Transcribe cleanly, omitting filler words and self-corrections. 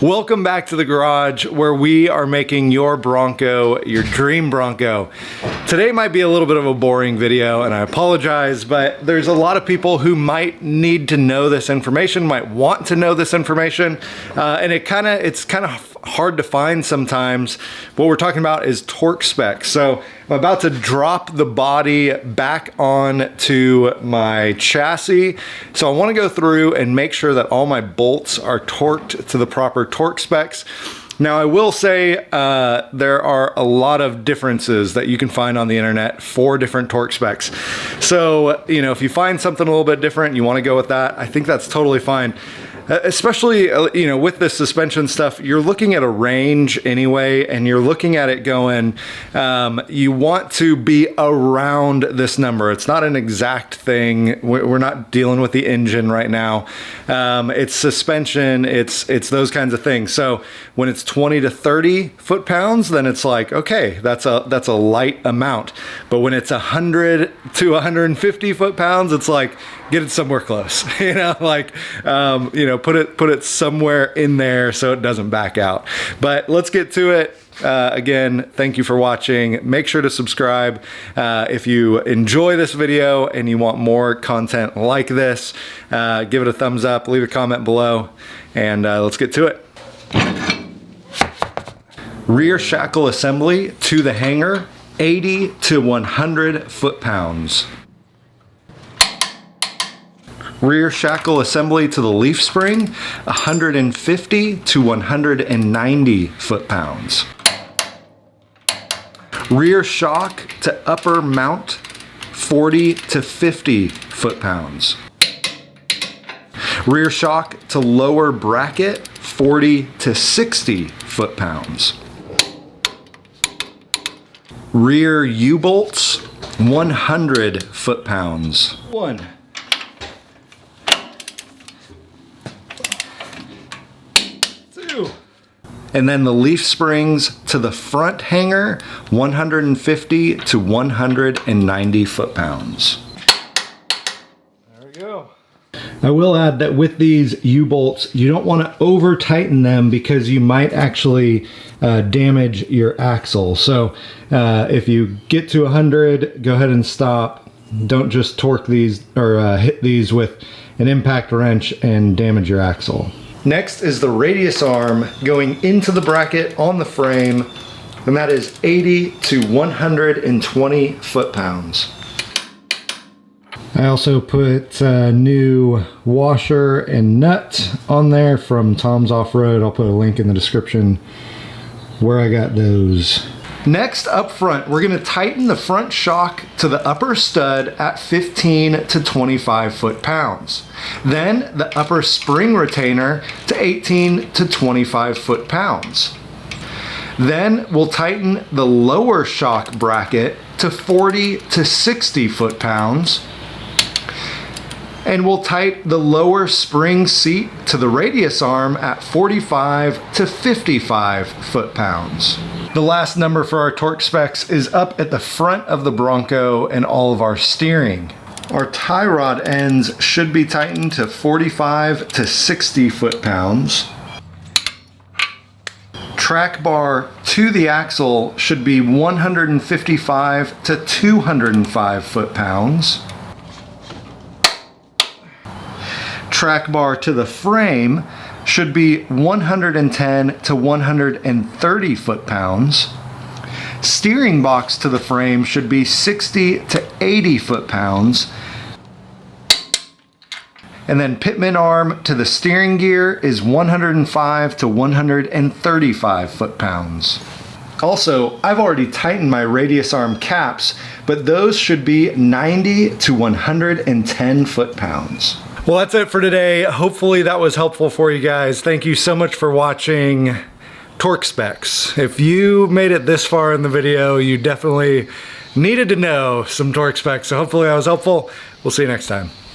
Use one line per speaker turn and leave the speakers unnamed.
Welcome back to the garage where we are making your Bronco, your dream Bronco. Today might be a little bit of a boring video and I apologize, but there's a lot of people who might need to know this information, might want to know this information, and it's kind of hard to find sometimes. What we're talking about is torque specs. So I'm about to drop the body back on to my chassis. So I want to go through and make sure that all my bolts are torqued to the proper torque specs. Now I will say there are a lot of differences that you can find on the internet for different torque specs. So, you know, if you find something a little bit different, you want to go with that, I think that's totally fine. Especially, you know, with this suspension stuff, you're looking at a range anyway, and you're looking at it going, you want to be around this number. It's not an exact thing. We're not dealing with the engine right now. It's suspension, it's those kinds of things. So when it's 20 to 30 foot-pounds, then it's like, okay, that's a light amount. But when it's 100 to 150 foot-pounds, it's like, get it somewhere close, you know, like, you know, put it somewhere in there so it doesn't back out. But let's get to it. Again, thank you for watching. Make sure to subscribe if you enjoy this video and you want more content like this. Give it a thumbs up, leave a comment below, and let's get to it. Rear shackle assembly to the hanger, 80 to 100 foot-pounds. Rear shackle assembly to the leaf spring, 150 to 190 foot-pounds. Rear shock to upper mount, 40 to 50 foot-pounds. Rear shock to lower bracket, 40 to 60 foot-pounds. Rear U-bolts, 100 foot-pounds. 1, 2, and then the leaf springs to the front hanger, 150 to 190 foot-pounds. There we go. I will add that with these U-bolts, you don't want to over tighten them because you might actually damage your axle. So if you get to 100, go ahead and stop. Don't just torque these or hit these with an impact wrench and damage your axle. Next is the radius arm going into the bracket on the frame, and that is 80 to 120 foot-pounds. I also put a new washer and nut on there from Tom's Off-Road. I'll put a link in the description where I got those. Next, up front, we're going to tighten the front shock to the upper stud at 15 to 25 foot-pounds. Then the upper spring retainer to 18 to 25 foot-pounds. Then we'll tighten the lower shock bracket to 40 to 60 foot-pounds. And we'll tighten the lower spring seat to the radius arm at 45 to 55 foot-pounds. The last number for our torque specs is up at the front of the Bronco and all of our steering. Our tie rod ends should be tightened to 45 to 60 foot-pounds. Track bar to the axle should be 155 to 205 foot-pounds. Track bar to the frame should be 110 to 130 foot-pounds. Steering box to the frame should be 60 to 80 foot-pounds. And then Pitman arm to the steering gear is 105 to 135 foot-pounds. Also, I've already tightened my radius arm caps, but those should be 90 to 110 foot-pounds. Well, that's it for today. Hopefully that was helpful for you guys. Thank you so much for watching torque specs. If you made it this far in the video, you definitely needed to know some torque specs. So hopefully that was helpful. We'll see you next time.